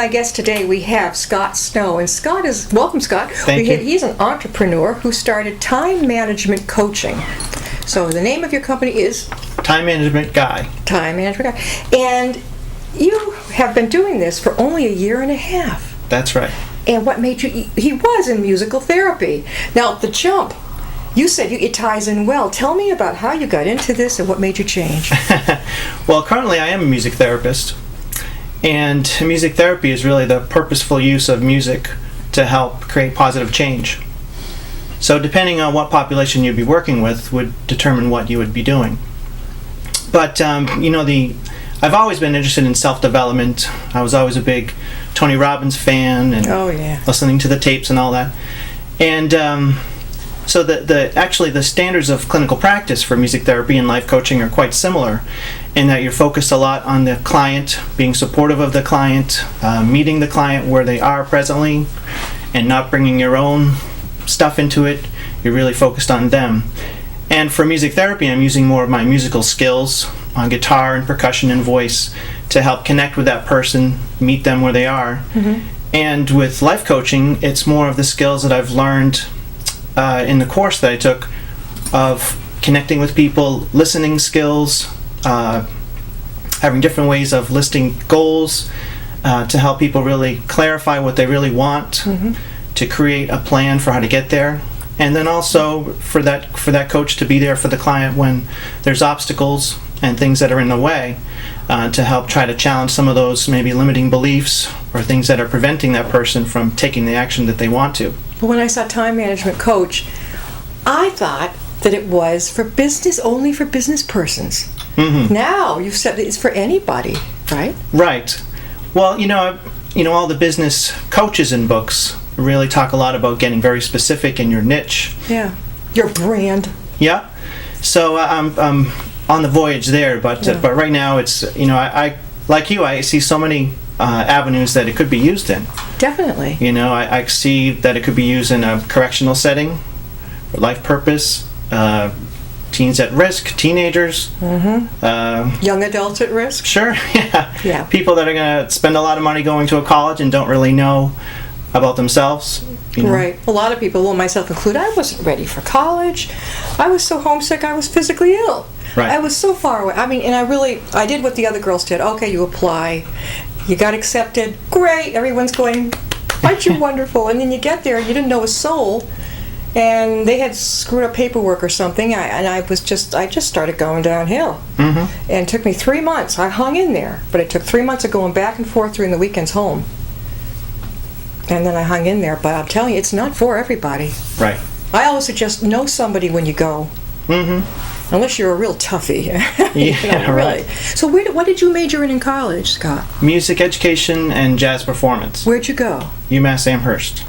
my guest today, we have Scott Snow. And Scott is, welcome Scott. Thank you. He's an entrepreneur who started Time Management Coaching. So the name of your company is? Time Management Guy. Time Management Guy. And you have been doing this for only a year and a half. That's right. And what made you, he was in musical therapy. Now, the jump, you said it ties in well. Tell me about how you got into this and what made you change. Well, currently I am a music therapist. And music therapy is really the purposeful use of music to help create positive change. So depending on what population you'd be working with would determine what you would be doing. But, I've always been interested in self-development. I was always a big Tony Robbins fan and listening to the tapes and all that. And so the standards of clinical practice for music therapy and life coaching are quite similar in that you're focused a lot on the client, being supportive of the client, meeting the client where they are presently, and not bringing your own stuff into it. You're really focused on them. And for music therapy, I'm using more of my musical skills on guitar and percussion and voice to help connect with that person, meet them where they are. Mm-hmm. And with life coaching, it's more of the skills that I've learned in the course that I took of connecting with people, listening skills, having different ways of listing goals to help people really clarify what they really want, mm-hmm. to create a plan for how to get there. And then also for that coach to be there for the client when there's obstacles and things that are in the way, to help try to challenge some of those maybe limiting beliefs or things that are preventing that person from taking the action that they want to. When I saw Time Management Coach, I thought that it was for business, only for business persons. Mm-hmm. Now you've said it's for anybody, right? Right. Well, all the business coaches in books really talk a lot about getting very specific in your niche. Yeah. Your brand. Yeah. So I'm on the voyage there, but right now it's, I like you, I see so many avenues that it could be used in. Definitely. I see that it could be used in a correctional setting, life purpose, teens at risk, teenagers. Mm-hmm. Young adults at risk? Sure, yeah. People that are going to spend a lot of money going to a college and don't really know about themselves. Right. A lot of people, well, myself included, I wasn't ready for college. I was so homesick, I was physically ill. Right. I was so far away. I mean, and I did what the other girls did. Okay, you apply. You got accepted. Great. Everyone's going, aren't you wonderful? And then you get there, you didn't know a soul. And they had screwed up paperwork or something. I just started going downhill. Mm-hmm. And it took me 3 months. I hung in there. But it took 3 months of going back and forth during the weekends home. And then I hung in there, but I'm telling you, it's not for everybody. Right. I always suggest know somebody when you go. Mm-hmm. Unless you're a real toughie. Yeah, really. So what did you major in college, Scott? Music education and jazz performance. Where'd you go? UMass Amherst.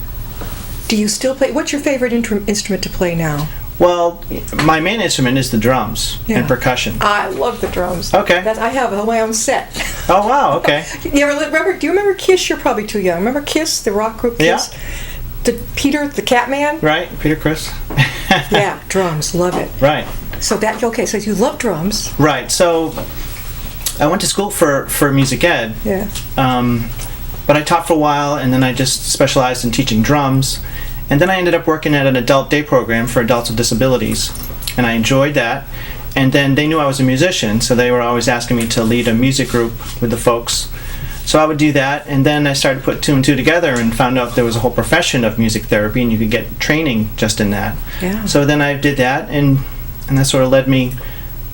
Do you still play? What's your favorite instrument to play now? Well, my main instrument is the drums and percussion. I love the drums. Okay. I have my own set. Oh, wow, okay. Do you remember Kiss? You're probably too young. Remember Kiss, the rock group Kiss? Yeah. Peter, the Catman? Right, Peter Criss. Yeah, drums, love it. Right. So so you love drums. Right, so I went to school for music ed. Yeah. But I taught for a while, and then I just specialized in teaching drums. And then I ended up working at an adult day program for adults with disabilities, and I enjoyed that. And then they knew I was a musician, so they were always asking me to lead a music group with the folks. So I would do that, and then I started to put two and two together and found out there was a whole profession of music therapy, and you could get training just in that. Yeah. So then I did that, and that sort of led me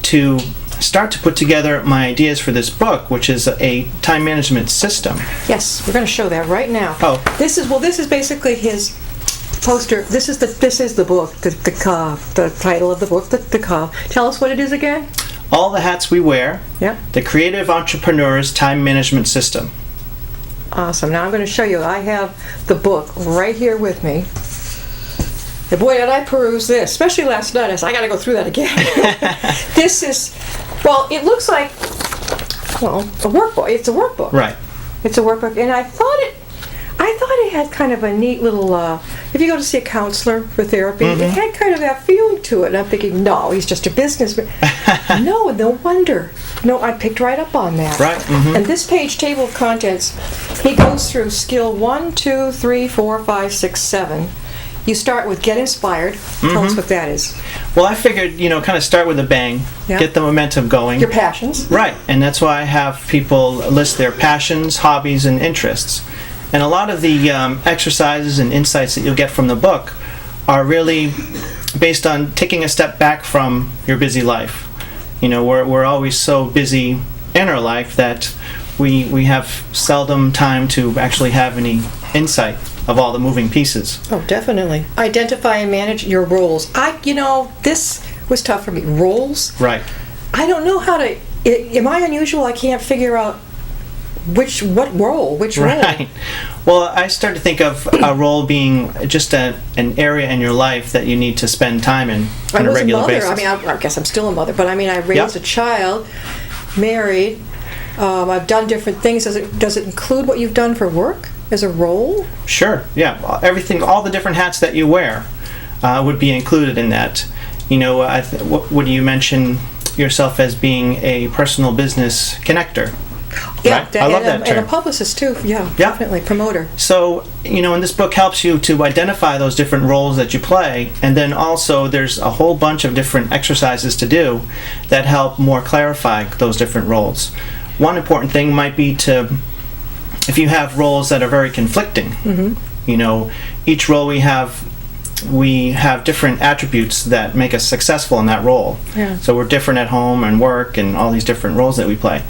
to start to put together my ideas for this book, which is a time management system. Yes, we're going to show that right now. Oh. This is basically his poster. This is the book, the title of the book, the cover. Tell us what it is again. All the Hats We Wear. Yeah. The Creative Entrepreneur's Time Management System. Awesome. Now I'm going to show you. I have the book right here with me. And boy, did I peruse this, especially last night. I said, I got to go through that again. This is, it looks like, a workbook. It's a workbook. Right. It's a workbook, and I thought it had kind of a neat little, if you go to see a counselor for therapy, mm-hmm. It had kind of that feeling to it. And I'm thinking, no, he's just a businessman. No wonder. No, I picked right up on that. Right. Mm-hmm. And this page, table of contents, he goes through skill 1, 2, 3, 4, 5, 6, 7. You start with get inspired. Tell us what that is. Well, I figured, kind of start with a bang, Yeah. get the momentum going. Your passions. Right, and that's why I have people list their passions, hobbies, and interests. And a lot of the exercises and insights that you'll get from the book are really based on taking a step back from your busy life. We're always so busy in our life that we have seldom time to actually have any insight of all the moving pieces. Oh, definitely. Identify and manage your roles. This was tough for me. Roles? Right. I don't know how to... Am I unusual? I can't figure out which role. Right. Well, I start to think of a role being just an area in your life that you need to spend time in on a regular basis. I mean, I guess I'm still a mother, but I mean, I raised a child, married. I've done different things. Does it include what you've done for work as a role? Sure. Yeah. Everything, all the different hats that you wear, would be included in that. Would you mention yourself as being a personal business connector? Yeah, right? I love that term. And a publicist too. Yeah, definitely promoter. So, and this book helps you to identify those different roles that you play, and then also there's a whole bunch of different exercises to do that help more clarify those different roles. One important thing might be if you have roles that are very conflicting, each role we have different attributes that make us successful in that role. Yeah. So we're different at home and work and all these different roles that we play.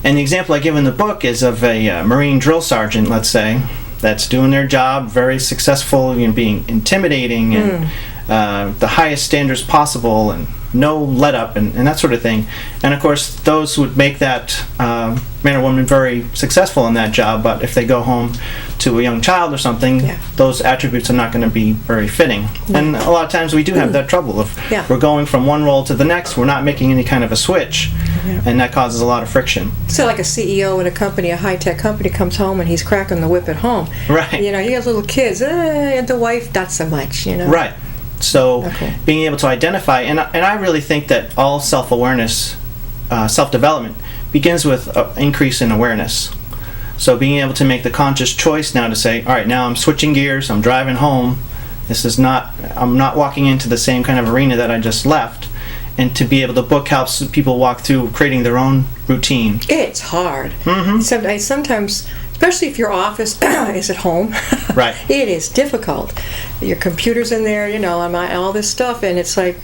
And the example I give in the book is of a Marine drill sergeant, let's say, that's doing their job, very successful, being intimidating and the highest standards possible and no let up and that sort of thing. And of course, those would make that man or woman very successful in that job, but if they go home to a young child or something, those attributes are not going to be very fitting. And a lot of times we do have that trouble. If we're going from one role to the next, we're not making any kind of a switch, and that causes a lot of friction. So like a CEO in a company, a high-tech company, comes home and he's cracking the whip at home. Right. You have little kids, and the wife, not so much, Right. So being able to identify, and I really think that all self-awareness, self-development, begins with an increase in awareness. So being able to make the conscious choice now to say, all right, now I'm switching gears, I'm driving home, I'm not walking into the same kind of arena that I just left. And to be able, the book helps people walk through creating their own routine. It's hard. Sometimes, especially if your office is at home, right? It is difficult. Your computer's in there, and all this stuff, and it's like,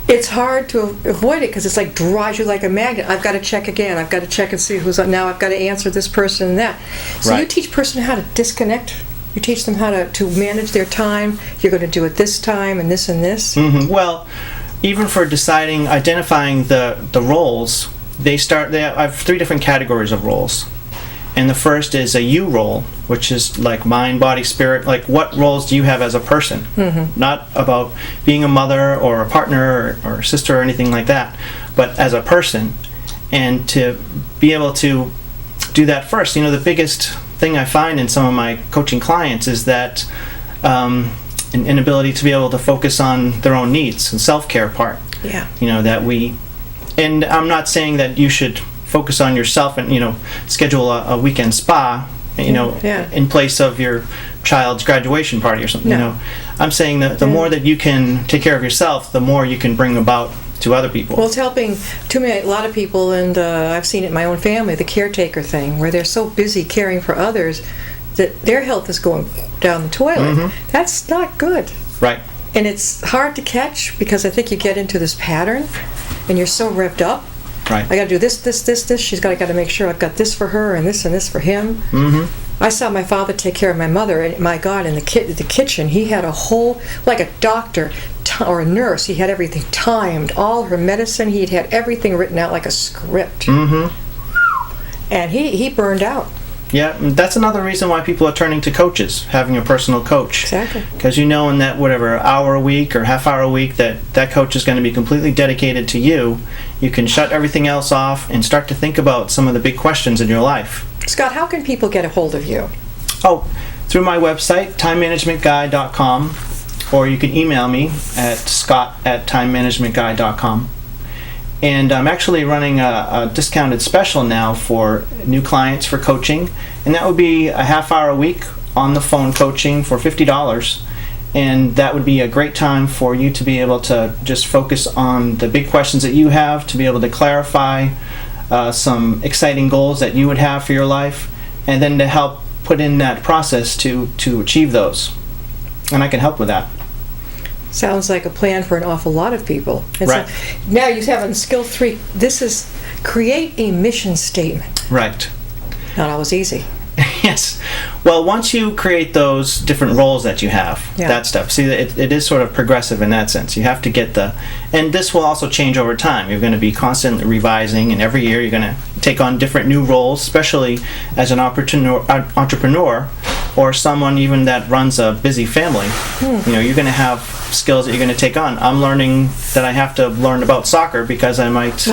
it's hard to avoid it because it's like drives you like a magnet. I've got to check again. I've got to check and see who's on. Now I've got to answer this person and that. So you teach person how to disconnect. You teach them how to manage their time. You're going to do it this time and this and this. Well, even for identifying the roles, I have 3 different categories of roles. And the first is a you role, which is like mind, body, spirit. Like, what roles do you have as a person? Not about being a mother or a partner or sister or anything like that, but as a person. And to be able to do that first, the biggest thing I find in some of my coaching clients is that an inability to be able to focus on their own needs and self-care part. Yeah. And I'm not saying that you should focus on yourself and schedule a weekend spa in place of your child's graduation party or something. I'm saying that the more that you can take care of yourself, the more you can bring about to other people. Well, it's helping a lot of people, and I've seen it in my own family, the caretaker thing, where they're so busy caring for others that their health is going down the toilet. That's not good. Right. And it's hard to catch because I think you get into this pattern and you're so revved up. Right. I got to do this. She's got to make sure I've got this for her and this for him. I saw my father take care of my mother, and my God, in the kitchen, he had a whole, like a doctor or a nurse, he had everything timed, all her medicine, he'd had everything written out like a script. And he burned out. Yeah, that's another reason why people are turning to coaches, having a personal coach. Exactly. Because in that whatever hour a week or half hour a week that coach is going to be completely dedicated to you, you can shut everything else off and start to think about some of the big questions in your life. Scott, how can people get a hold of you? Oh, through my website, timemanagementguy.com, or you can email me at scott@timemanagementguy.com. And I'm actually running a discounted special now for new clients for coaching, and that would be a half hour a week on the phone coaching for $50. And that would be a great time for you to be able to just focus on the big questions that you have, to be able to clarify some exciting goals that you would have for your life, and then to help put in that process to achieve those. And I can help with that. Sounds like a plan for an awful lot of people. And Right. So now you have on skill 3, this is create a mission statement. Right. Not always easy. Yes. Well, once you create those different roles that you have, Yeah. that stuff, see, it is sort of progressive in that sense. You have to get and this will also change over time. You're going to be constantly revising, and every year you're going to take on different new roles, especially as an entrepreneur or someone even that runs a busy family. You know, you're going to have skills that you're going to take on. I'm learning that I have to learn about soccer because I might,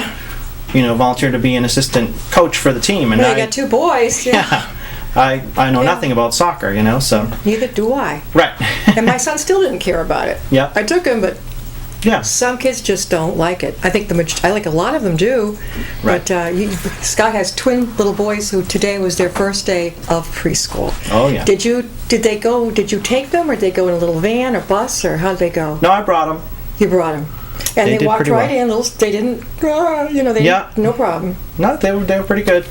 volunteer to be an assistant coach for the team. And Well, you got 2 boys. yeah. I know Yeah. nothing about soccer, so. Neither do I. Right. And my son still didn't care about it. Yeah. I took him, but Yeah. some kids just don't like it. I think I like a lot of them do. Right. But Scott has twin little boys who today was their first day of preschool. Oh, yeah. Did you take them, or did they go in a little van or bus, or how'd they go? No, I brought them. You brought them. And They they did walked pretty right well. in. They didn't, Yeah. no problem. No, they were pretty good.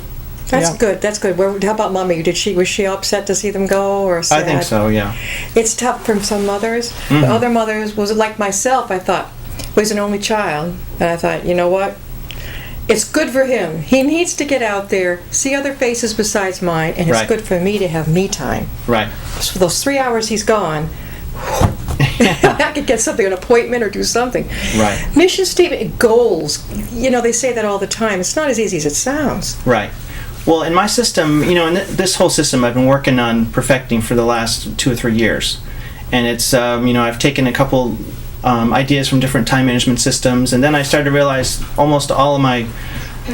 That's Yeah. good. That's good. How about mommy? Was she upset to see them go, or sad? I think so, yeah. It's tough for some mothers. Mm-hmm. But other mothers, was like myself, I thought, was an only child. And I thought, you know what? It's good for him. He needs to get out there, see other faces besides mine, and it's Right. good for me to have me time. Right. So for those 3 hours he's gone, I could get something, an appointment, or do something. Right. Mission statement, goals. They say that all the time. It's not as easy as it sounds. Right. Well, in my system, in this whole system I've been working on perfecting for the last 2 or 3 years. And it's, I've taken a couple ideas from different time management systems, and then I started to realize almost all of my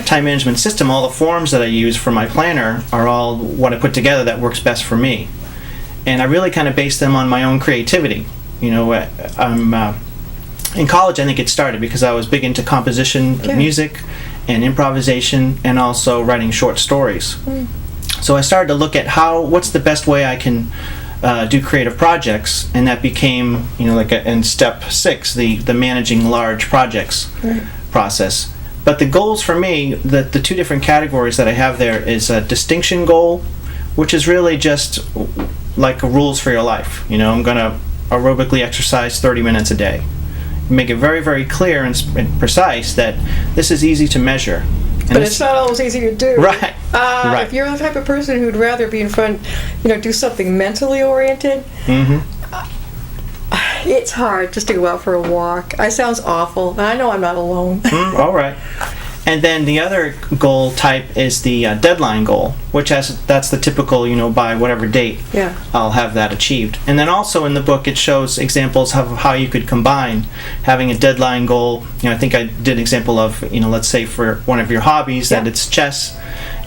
time management system, all the forms that I use for my planner are all what I put together that works best for me. And I really kind of base them on my own creativity. I'm in college, I think it started because I was big into composition, Yeah. music, and improvisation, and also writing short stories. So I started to look at what's the best way I can do creative projects, and that became, in step 6, the managing large projects process. But the goals for me, the 2 different categories that I have there is a distinction goal, which is really just like rules for your life. I'm going to aerobically exercise 30 minutes a day. Make it very, very clear and precise that this is easy to measure. And But it's not always easy to do. Right. Right. If you're the type of person who'd rather be in front, do something mentally oriented, it's hard just to go out for a walk. It sounds awful. And I know I'm not alone. All right. And then the other goal type is the deadline goal, which that's the typical, by whatever date Yeah. I'll have that achieved. And then also in the book it shows examples of how you could combine having a deadline goal. I think I did an example of, let's say for one of your hobbies that Yeah. it's chess,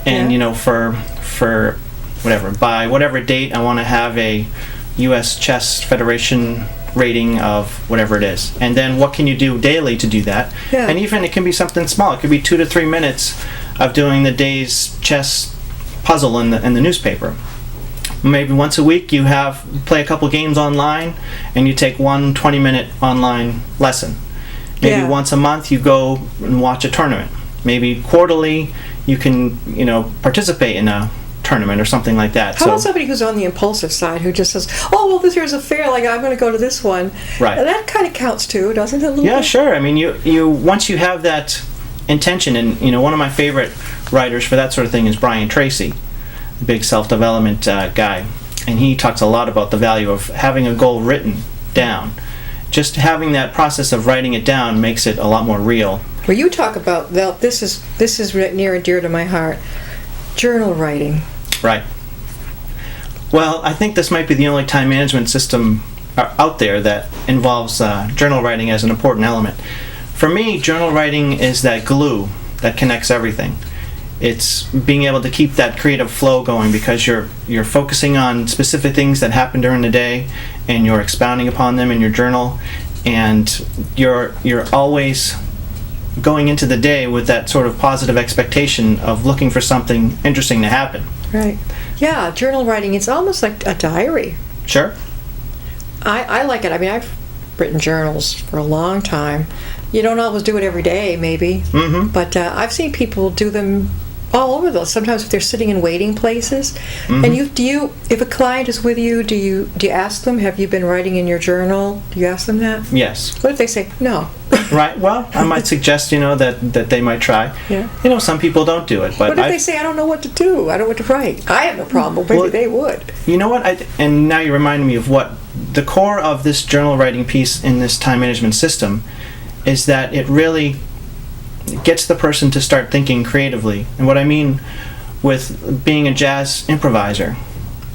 and Yeah. for whatever, by whatever date I want to have a U.S. Chess Federation rating of whatever it is, and then what can you do daily to do that? Yeah. And even it can be something small. It could be 2 to 3 minutes of doing the day's chess puzzle in the newspaper. Maybe once a week you play a couple games online, and you take 1 20-minute online lesson. Maybe Yeah. once a month you go and watch a tournament. Maybe quarterly you can participate in a tournament or something like that. How about somebody who's on the impulsive side, who just says, "Oh, well, this here's a fair. Like I'm going to go to this one." Right. And that kind of counts too, doesn't it? A little Yeah, bit? sure. I mean, you once you have that intention, and one of my favorite writers for that sort of thing is Brian Tracy, the big self-development guy, and he talks a lot about the value of having a goal written down. Just having that process of writing it down makes it a lot more real. Well, you talk about this is near and dear to my heart. Journal writing. Right. Well, I think this might be the only time management system out there that involves journal writing as an important element. For me, journal writing is that glue that connects everything. It's being able to keep that creative flow going because you're focusing on specific things that happen during the day, and you're expounding upon them in your journal, and you're always going into the day with that sort of positive expectation of looking for something interesting to happen. Right. Yeah, journal writing, it's almost like a diary. Sure. I like it. I mean, I've written journals for a long time. You don't always do it every day, maybe, but I've seen people do them all over those. Sometimes if they're sitting in waiting places, and if a client is with you, do you ask them, have you been writing in your journal? Do you ask them that? Yes. What if they say no? Right. Well, I might suggest, that they might try. Yeah. Some people don't do it, but What if they say, I don't know what to do? I don't know what to write. I have no problem. Maybe they would. You know what? And now you remind me of what the core of this journal writing piece in this time management system is, that it really gets the person to start thinking creatively. And what I mean with being a jazz improviser,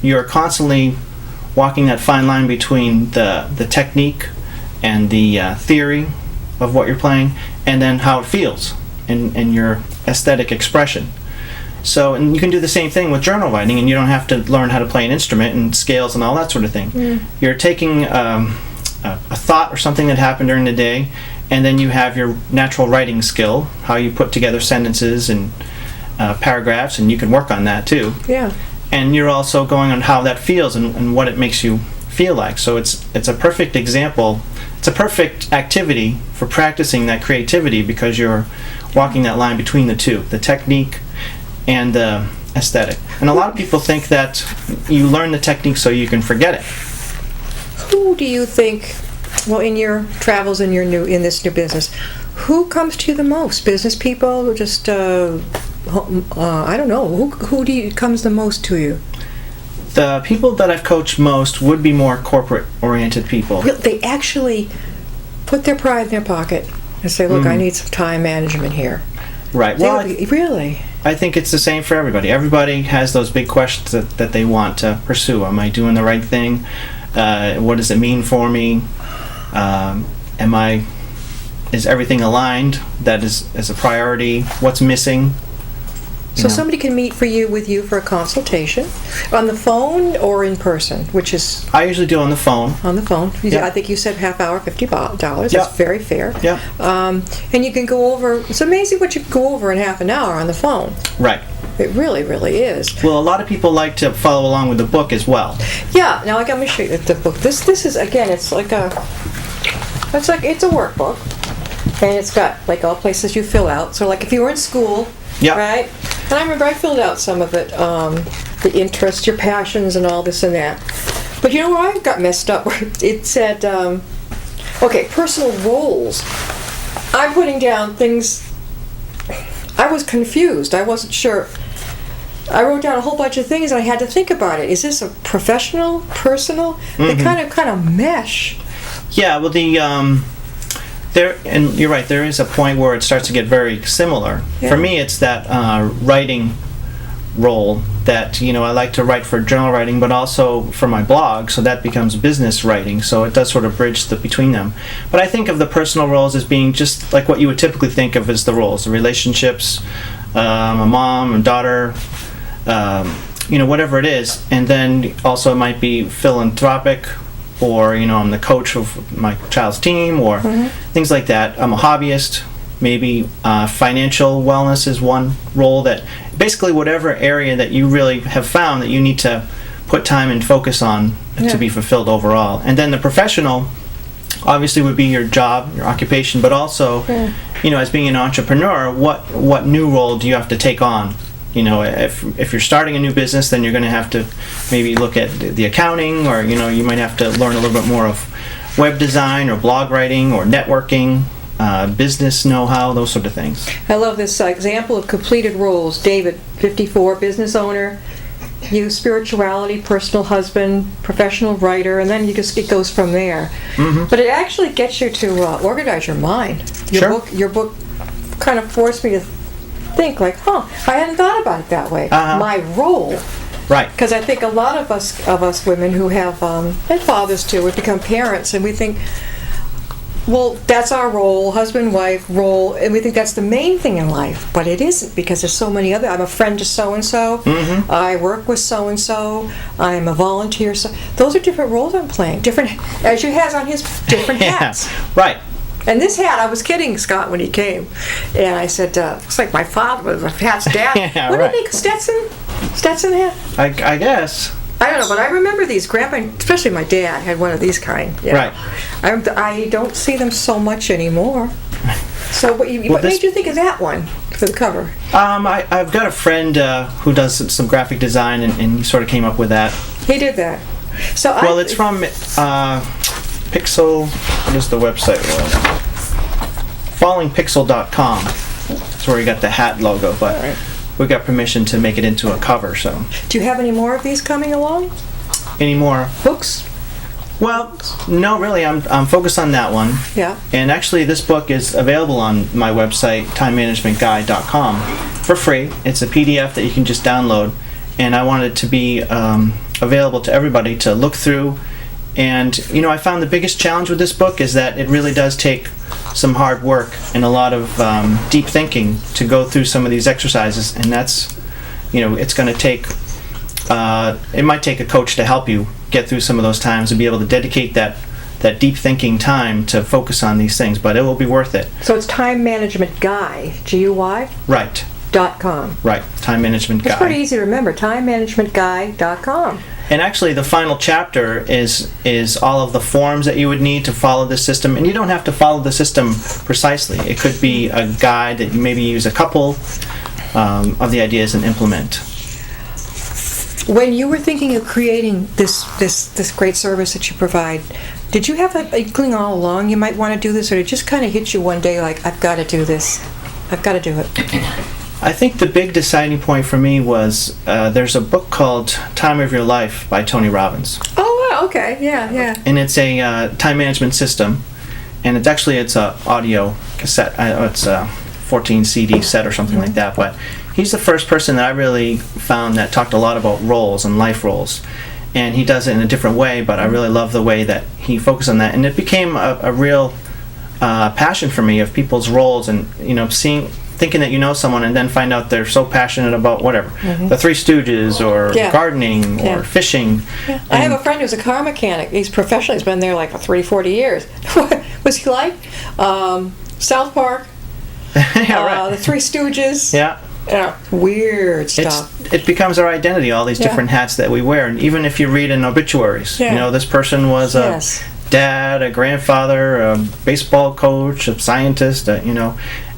you're constantly walking that fine line between the technique and the theory of what you're playing, and then how it feels and your aesthetic expression. So, and you can do the same thing with journal writing, and you don't have to learn how to play an instrument and scales and all that sort of thing. You're taking a thought or something that happened during the day, and then you have your natural writing skill, how you put together sentences and paragraphs, and you can work on that too. Yeah. And you're also going on how that feels and what it makes you feel like. So it's a perfect example. It's a perfect activity for practicing that creativity, because you're walking that line between the two, the technique and the aesthetic. And a lot of people think that you learn the technique so you can forget it. Who do you think, well, in your travels in this new business, who comes to you the most? Business people, or just I don't know. Who comes the most to you? The people that I've coached most would be more corporate-oriented people. They actually put their pride in their pocket and say, "Look, I need some time management here." Right. Well, Really? I think it's the same for everybody. Everybody has those big questions that they want to pursue. Am I doing the right thing? What does it mean for me? Is everything aligned? That is a priority. What's missing? So somebody can meet with you for a consultation on the phone or in person, which is I usually do on the phone. on the phone. Yeah. I think you said half hour, $50. Yeah. That's very fair. Yeah. And you can go over. It's amazing what you can go over in half an hour on the phone. Right. It really, really is. Well, a lot of people like to follow along with the book as well. Yeah. Now let me show you the book. This is, again, it's a workbook, and it's got like all places you fill out. So like if you were in school, Yeah. right? And I remember I filled out some of it, the interests, your passions, and all this and that. But you know where I got messed up? It said, personal roles. I'm putting down things. I was confused. I wasn't sure. I wrote down a whole bunch of things, and I had to think about it. Is this a professional, personal? They kind of mesh. Yeah. Well, and you're right, there is a point where it starts to get very similar. Yeah. For me, it's that writing role that, I like to write for journal writing, but also for my blog, so that becomes business writing, so it does sort of bridge between them. But I think of the personal roles as being just like what you would typically think of as the roles, the relationships, a mom, a daughter, whatever it is. And then also it might be philanthropic, or I'm the coach of my child's team, or things like that. I'm a hobbyist. Maybe financial wellness is one role. That basically whatever area that you really have found that you need to put time and focus on to be fulfilled overall. And then the professional obviously would be your job, your occupation, but also as being an entrepreneur, what new role do you have to take on? If you're starting a new business, then you're going to have to maybe look at the accounting, or you might have to learn a little bit more of web design or blog writing or networking, business know-how, those sort of things. I love this example of completed roles. David, 54, business owner. You, spirituality, personal husband, professional writer, and then it goes from there. But it actually gets you to organize your mind. Your book kind of forced me to think like, I hadn't thought about it that way. My role. Right. Because I think a lot of us women who have, and fathers too, we become parents, and we think, well, that's our role, husband, wife, role, and we think that's the main thing in life. But it isn't, because there's so many other. I'm a friend to so-and-so. I work with so-and-so. I'm a volunteer. So those are different roles I'm playing. Different, as you has on his different hats. Right. And this hat, I was kidding Scott when he came, and I said, looks like my father was a hat's dad. Yeah, what right. do you think, Stetson hat? I guess. I don't know, but I remember these. Grandpa, especially my dad, had one of these kind. You know. Right. I don't see them so much anymore. So what made you think of that one for the cover? I've got a friend who does some graphic design, and he sort of came up with that. He did that. So Well, it's from Pixel. What is the website? Fallingpixel.com. That's where we got the hat logo, but All right. we got permission to make it into a cover. So Do you have any more of these coming along? any more? Books? Well, no, really. I'm focused on that one. Yeah. And actually, this book is available on my website, timemanagementguide.com, for free. It's a PDF that you can just download, and I want it to be available to everybody to look through. And I found the biggest challenge with this book is that it really does take some hard work and a lot of deep thinking to go through some of these exercises, and that's, it's going to take. It might take a coach to help you get through some of those times and be able to dedicate that deep thinking time to focus on these things, but it will be worth it. So it's Time Management Guy, GUI? Right. .com. Right. Time Management Guide. It's pretty easy to remember, timemanagementguy.com. And actually, the final chapter is all of the forms that you would need to follow the system, and you don't have to follow the system precisely. It could be a guide that you maybe use a couple of the ideas and implement. When you were thinking of creating this great service that you provide, did you have an inkling all along you might want to do this, or did it just kind of hit you one day like, I've got to do this, I've got to do it? I think the big deciding point for me was there's a book called Time of Your Life by Tony Robbins. Oh, wow, okay, yeah. And it's a time management system, and it's a audio cassette. It's a 14 CD set or something like that, but he's the first person that I really found that talked a lot about roles and life roles, and he does it in a different way, but I really love the way that he focused on that, and it became a real passion for me of people's roles, and thinking that you know someone and then find out they're so passionate about whatever, the Three Stooges or gardening or fishing. Yeah. I have a friend who's a car mechanic. He's professional. He's been there like for 40 years. What was he like? South Park, yeah, right. the Three Stooges. Yeah. Weird stuff. It becomes our identity, all these different hats that we wear. And even if you read in obituaries, this person was a dad, a grandfather, a baseball coach, a scientist,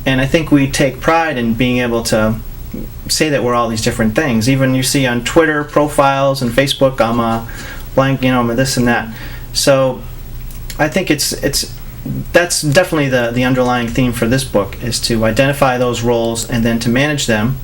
and I think we take pride in being able to say that we're all these different things. Even you see on Twitter profiles and Facebook, I'm a blank, I'm a this and that. So I think that's definitely the underlying theme for this book, is to identify those roles and then to manage them.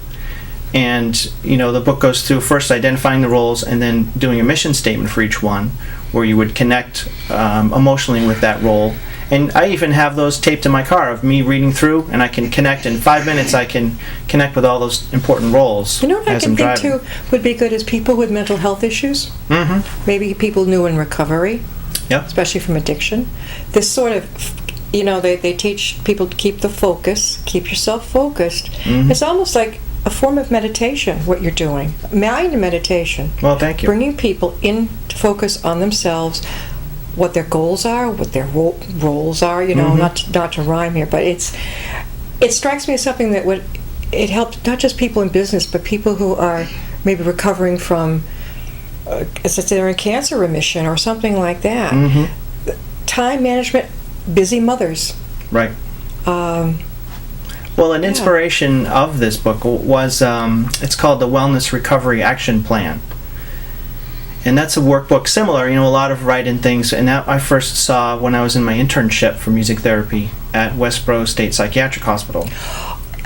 And the book goes through first identifying the roles and then doing a mission statement for each one, where you would connect emotionally with that role. And I even have those taped in my car of me reading through, and I can connect in 5 minutes. I can connect with all those important roles. You know what I as can I'm think driving. too would be good is people with mental health issues. Mm-hmm. Maybe people new in recovery. Yep. Especially from addiction. This sort of, they teach people to keep the focus, keep yourself focused. Mm-hmm. It's almost like a form of meditation, what you're doing. Mind meditation. Well, thank you. Bringing people in to focus on themselves, what their goals are, what their roles are, not to rhyme here, but it strikes me as something that it helps not just people in business, but people who are maybe recovering from, as I say, they're in cancer remission or something like that. Mm-hmm. Time management, busy mothers. Right. Well, an inspiration of this book was, it's called the Wellness Recovery Action Plan. And that's a workbook similar, a lot of write-in things. And that I first saw when I was in my internship for music therapy at Westboro State Psychiatric Hospital.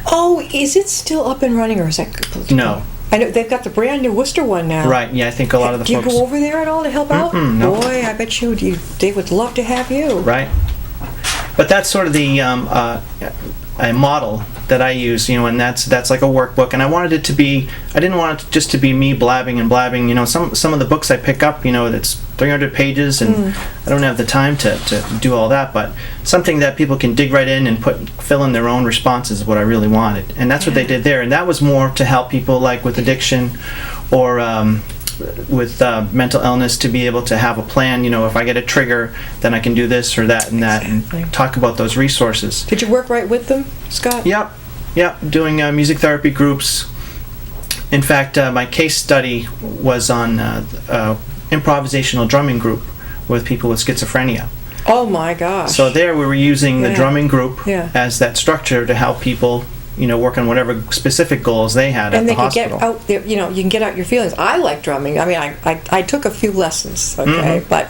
Oh, is it still up and running, or is that completely No. I know they've got the brand new Worcester one now. Right, yeah, I think a lot of the folks... Do you go over there at all to help out? No. Boy, I bet they would love to have you. Right. But that's sort of the a model that I use, and that's like a workbook. And I wanted it to be, I didn't want it just to be me blabbing. Some of the books I pick up, that's 300 pages, and I don't have the time to do all that. But something that people can dig right in and fill in their own responses is what I really wanted. And that's what they did there. And that was more to help people like with addiction or with mental illness to be able to have a plan. You know, if I get a trigger, then I can do this or that and that, Exactly. and talk about those resources. Did you work right with them, Scott? Yep, doing music therapy groups. In fact, my case study was on improvisational drumming group with people with schizophrenia. Oh my gosh. So there we were using the Yeah. drumming group Yeah. as that structure to help people, you know, work on whatever specific goals they had at and the they can hospital. get out there, you know, you can get out your feelings. I like drumming. I mean, I took a few lessons, okay, Mm-hmm. but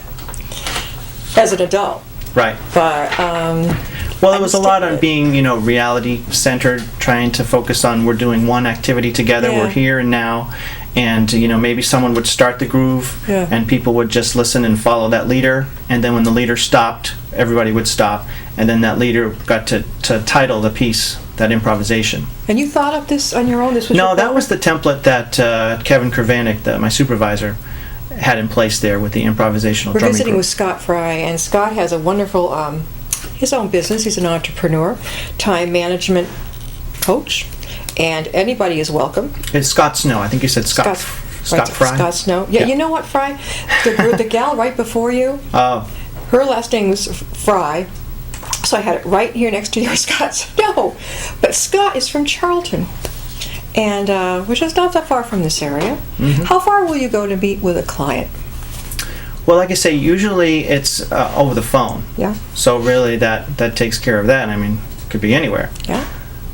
as an adult. Right. But Well, I it was a can lot stick on with it. being, you know, reality centered, trying to focus on we're doing one activity together, Yeah. we're here and now, and you know, maybe someone would start the groove, Yeah. and people would just listen and follow that leader, and then when the leader stopped, everybody would stop, and then that leader got to title the piece, that improvisation. And you thought of this on your own? This was No, your that goal? was the template that Kevin Kravanik, my supervisor, had in place there with the improvisational We're drumming visiting group. with Scott Fry, and Scott has a wonderful, his own business. He's an entrepreneur, time management coach, and anybody is welcome. It's Scott Snow. I think you said Scott right, Fry. Scott Snow. Yeah, Yeah. you know what, Fry? The gal right before you, Oh, her last name was Fry, so I had it right here next to your Scott. No, but Scott is from Charlton, and which is not that far from this area. Mm-hmm. How far will you go to meet with a client? well, like I say, usually it's over the phone. Yeah, So really, that takes care of that. I mean, it could be anywhere. yeah.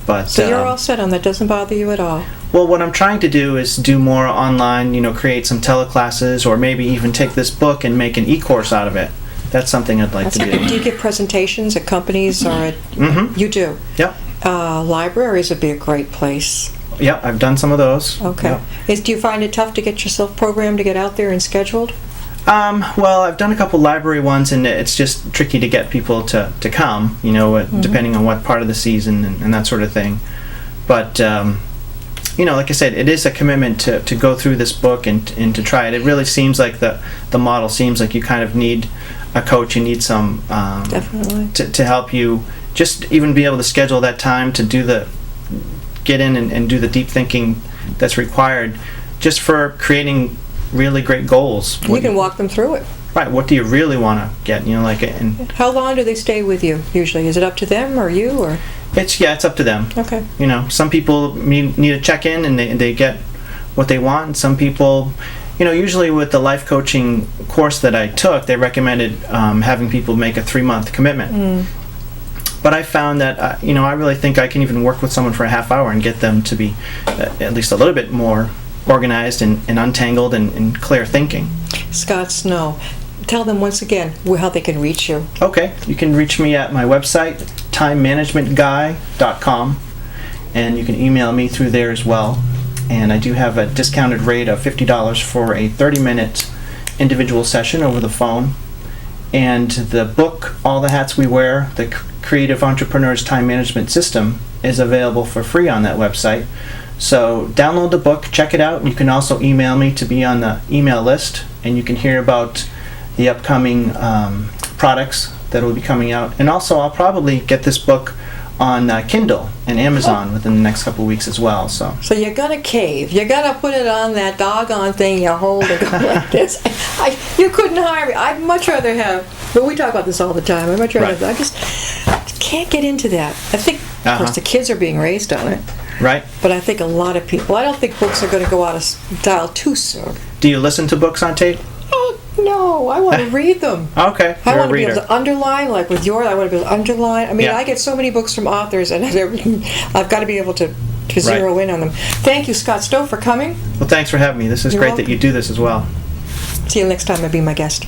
But So you're all set on that. Doesn't bother you at all. well, what I'm trying to do is do more online. You know, create some teleclasses, or maybe even take this book and make an e-course out of it. That's something I'd like That's to do. Do you give presentations at companies or at? Mm-hmm. You do. Yep. Libraries would be a great place. Yep. I've done some of those. Okay. Yep. Do you find it tough to get yourself programmed to get out there and scheduled? Well, I've done a couple library ones, and it's just tricky to get people to come, you know, depending on what part of the season and that sort of thing. But, you know, like I said, it is a commitment to go through this book and to try it. It really seems like the model seems like you kind of need a coach, you need some Definitely. to help you just even be able to schedule that time to get in and do the deep thinking that's required just for creating really great goals. You can walk them through it. Right, what do you really want to get? You know, like, and How long do they stay with you usually? Is it up to them or you or? it's up to them. Okay. You know, some people need a check-in and they get what they want, and some people, you know, usually with the life coaching course that I took, they recommended having people make a 3-month commitment. But I found that, you know, I really think I can even work with someone for a half hour and get them to be at least a little bit more organized and untangled and clear thinking. Scott Snow. Tell them once again how they can reach you. Okay, you can reach me at my website, timemanagementguy.com, and you can email me through there as well. And I do have a discounted rate of $50 for a 30-minute individual session over the phone. And the book, All the Hats We Wear, the Creative Entrepreneur's Time Management System, is available for free on that website. So download the book, check it out. You can also email me to be on the email list, and you can hear about the upcoming products that will be coming out. And also, I'll probably get this book on Kindle and Amazon within the next couple of weeks as well. So So you're gonna cave. You're gonna put it on that doggone thing you hold and go like this. You couldn't hire me. I'd much rather have. But we talk about this all the time. I'd much rather. Right. I just can't get into that. I think, of course, the kids are being raised on it. right? But I think a lot of people. I don't think books are going to go out of style too soon. Do you listen to books on tape? Oh no! I want to read them. Okay, I you're a want to be able reader. to underline, like with yours. I want to be able to underline. I mean, Yeah. I get so many books from authors, and I've got to be able to zero in on them. Thank you, Scott Stowe, for coming. Well, thanks for having me. This is You're great welcome. that you do this as well. See you next time. I'll be my guest.